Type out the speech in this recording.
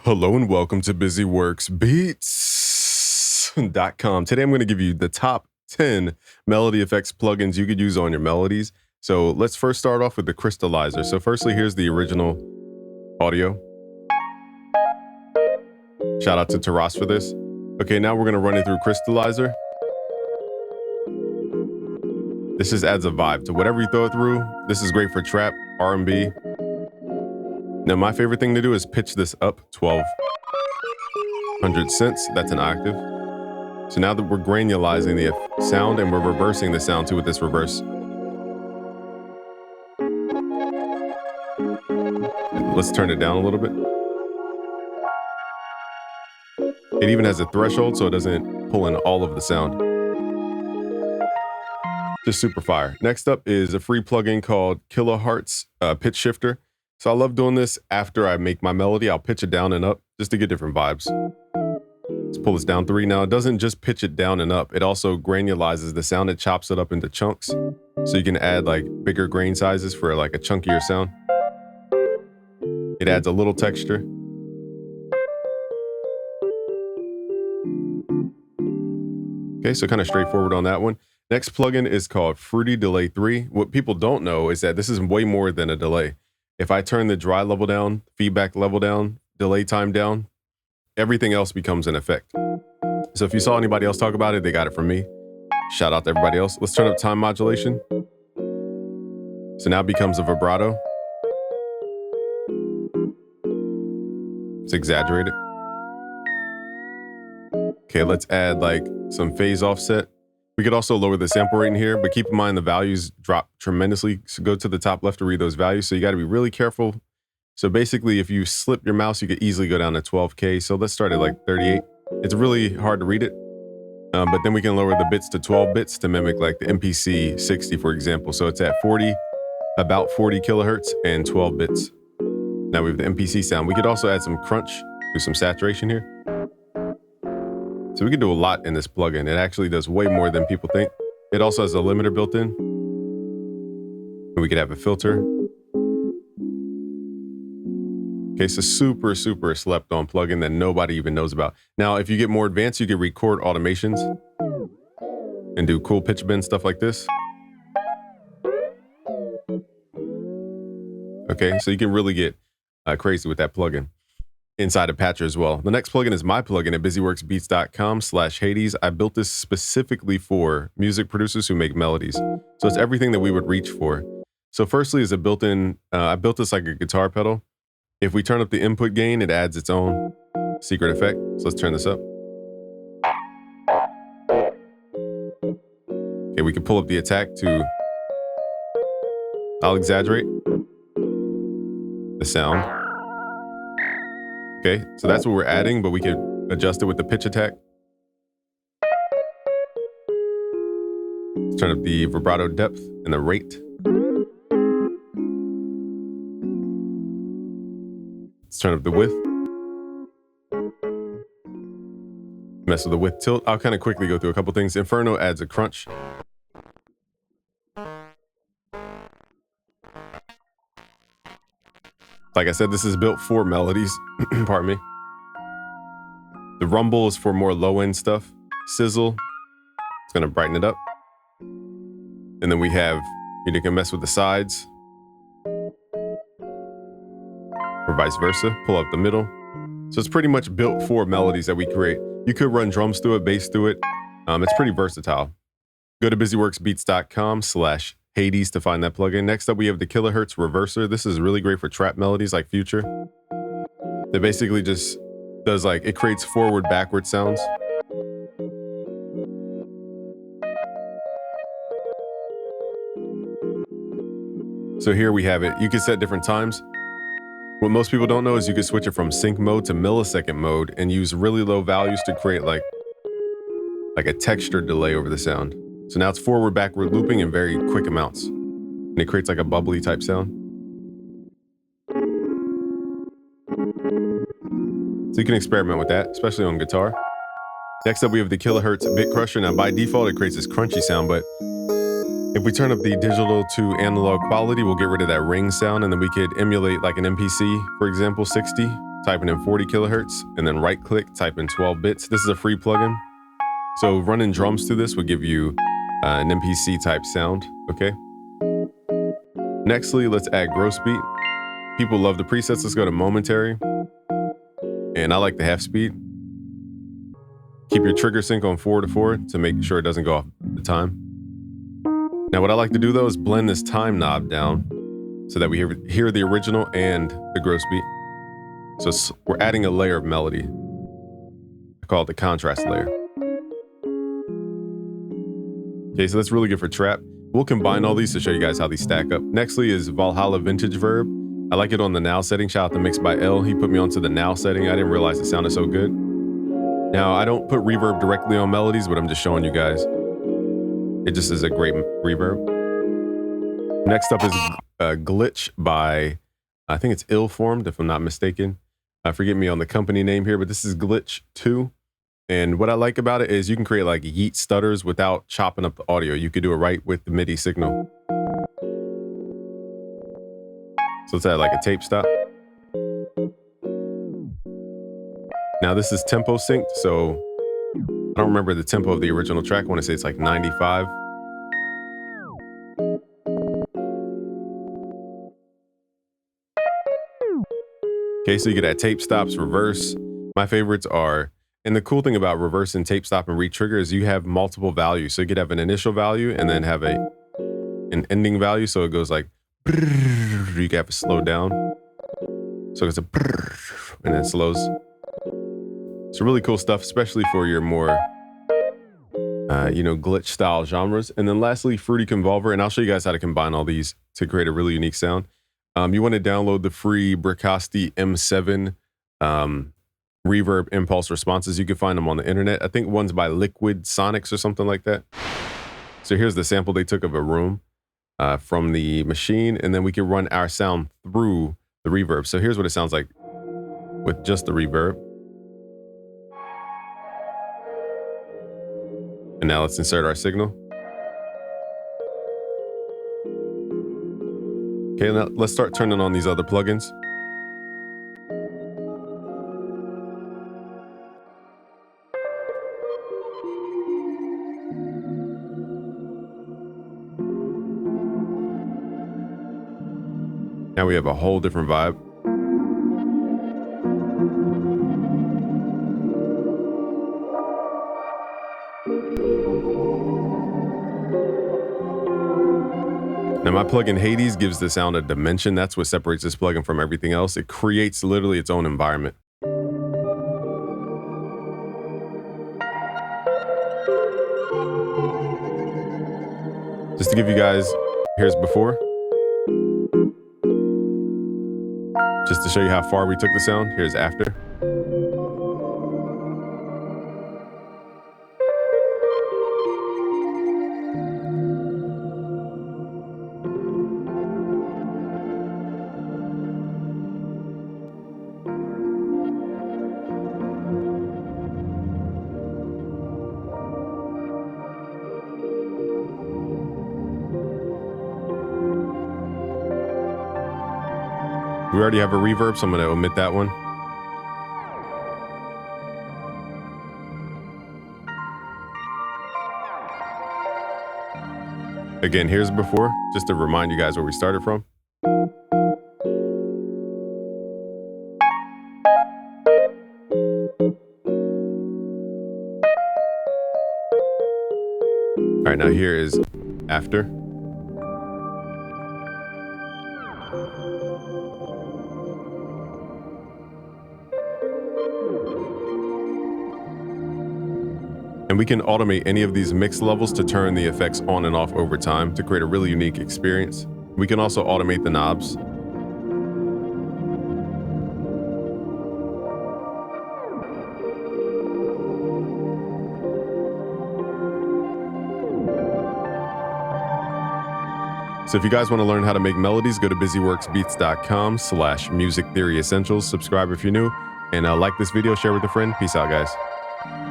Hello and welcome to BusyWorksBeats.com. Today I'm going to give you the top 10 melody effects plugins you could use on your melodies. So let's first start off with the Crystallizer. So firstly, here's the original audio. Shout out to Taras for this. Okay, now we're going to run it through Crystallizer. This just adds a vibe to whatever you throw it through. This is great for trap, R&B. Now, my favorite thing to do is pitch this up 1200 cents. That's an octave. So now that we're granulizing the sound and we're reversing the sound too with this reverse. Let's turn it down a little bit. It even has a threshold so it doesn't pull in all of the sound. Just super fire. Next up is a free plugin called Kilohertz Pitch Shifter. So I love doing this after I make my melody. I'll pitch it down and up just to get different vibes. Let's pull this down 3. Now it doesn't just pitch it down and up. It also granulizes the sound. It chops it up into chunks. So you can add like bigger grain sizes for like a chunkier sound. It adds a little texture. Okay, so kind of straightforward on that one. Next plugin is called Fruity Delay 3. What people don't know is that this is way more than a delay. If I turn the dry level down, feedback level down, delay time down, everything else becomes an effect. So if you saw anybody else talk about it, they got it from me. Shout out to everybody else. Let's turn up time modulation. So now it becomes a vibrato. It's exaggerated. Okay, let's add like some phase offset. We could also lower the sample rate in here, but keep in mind the values drop tremendously. So go to the top left to read those values. So you got to be really careful. So basically, if you slip your mouse, you could easily go down to 12K. So let's start at like 38. It's really hard to read it, but then we can lower the bits to 12 bits to mimic like the MPC 60, for example. So it's at 40, about 40 kilohertz and 12 bits. Now we have the MPC sound. We could also add some crunch, do some saturation here. So we can do a lot in this plugin. It actually does way more than people think. It also has a limiter built in. And we could have a filter. Okay, so super slept on plugin that nobody even knows about. Now, if you get more advanced, you can record automations and do cool pitch bend stuff like this. Okay, so you can really get crazy with that plugin. Inside of Patcher as well. The next plugin is my plugin at busyworksbeats.com/Hades. I built this specifically for music producers who make melodies. So it's everything that we would reach for. So firstly is a built-in, I built this like a guitar pedal. If we turn up the input gain, it adds its own secret effect. So let's turn this up. Okay, we can pull up the attack to, I'll exaggerate the sound. Okay, so that's what we're adding, but we could adjust it with the pitch attack. Let's turn up the vibrato depth and the rate. Let's turn up the width. Mess with the width tilt. I'll kind of quickly go through a couple things. Inferno adds a crunch. Like I said, this is built for melodies. Pardon me. The rumble is for more low-end stuff. Sizzle, it's gonna brighten it up. And then we have, you can mess with the sides. Or vice versa, pull up the middle. So it's pretty much built for melodies that we create. You could run drums through it, bass through it. It's pretty versatile. Go to busyworksbeats.com/Hades to find that plugin. Next up, we have the Kilohertz Reverser. This is really great for trap melodies like Future. That basically just does like, it creates forward, backward sounds. So here we have it. You can set different times. What most people don't know is you can switch it from sync mode to millisecond mode and use really low values to create like a texture delay over the sound. So now it's forward, backward looping in very quick amounts. And it creates like a bubbly type sound. So you can experiment with that, especially on guitar. Next up, we have the Kilohertz Bit Crusher. Now by default, it creates this crunchy sound, but if we turn up the digital to analog quality, we'll get rid of that ring sound, and then we could emulate like an MPC, for example, 60, typing in 40 kilohertz, and then right click, type in 12 bits. This is a free plugin. So running drums through this would give you an MPC type sound, okay? Nextly, let's add gross beat. People love the presets. Let's go to momentary. And I like the half speed. Keep your trigger sync on 4:4 to make sure it doesn't go off the time. Now what I like to do though is blend this time knob down so that we hear the original and the gross beat. So we're adding a layer of melody. I call it the contrast layer. Okay, so that's really good for trap. We'll combine all these to show you guys how these stack up. Nextly is Valhalla Vintage Verb. I like it on the now setting. Shout out to Mixed by L. He put me onto the now setting. I didn't realize it sounded so good. Now, I don't put reverb directly on melodies, but I'm just showing you guys. It just is a great reverb. Next up is Glitch by, I think it's Ill-Formed, if I'm not mistaken. Forget me on the company name here, but this is Glitch 2. And what I like about it is you can create like yeet stutters without chopping up the audio. You could do it right with the MIDI signal. So let's add like a tape stop. Now this is tempo synced, so I don't remember the tempo of the original track. I want to say it's like 95. Okay, so you get that tape stops, reverse. My favorites are, and the cool thing about reverse and tape stop and re-trigger is you have multiple values. So you could have an initial value and then have an ending value. So it goes like, you can have it slowed down. So it's a, and then it slows. It's really cool stuff, especially for your more, glitch style genres. And then lastly, Fruity Convolver. And I'll show you guys how to combine all these to create a really unique sound. You want to download the free Bricasti M7 reverb impulse responses. You can find them on the internet. I think one's by Liquid Sonics or something like that. So here's the sample they took of a room from the machine, and then we can run our sound through the reverb. So here's what it sounds like with just the reverb. And now let's insert our signal. Okay, now let's start turning on these other plugins. Now we have a whole different vibe. Now my plugin Hades gives the sound a dimension. That's what separates this plugin from everything else. It creates literally its own environment. Just to give you guys, here's before. Just to show you how far we took the sound, here's after. We already have a reverb, so I'm going to omit that one. Again, here's before, just to remind you guys where we started from. All right, now here is after. And we can automate any of these mix levels to turn the effects on and off over time to create a really unique experience. We can also automate the knobs. So if you guys want to learn how to make melodies, go to busyworksbeats.com/music theory essentials. Subscribe if you're new, and like this video, share with a friend. Peace out, guys.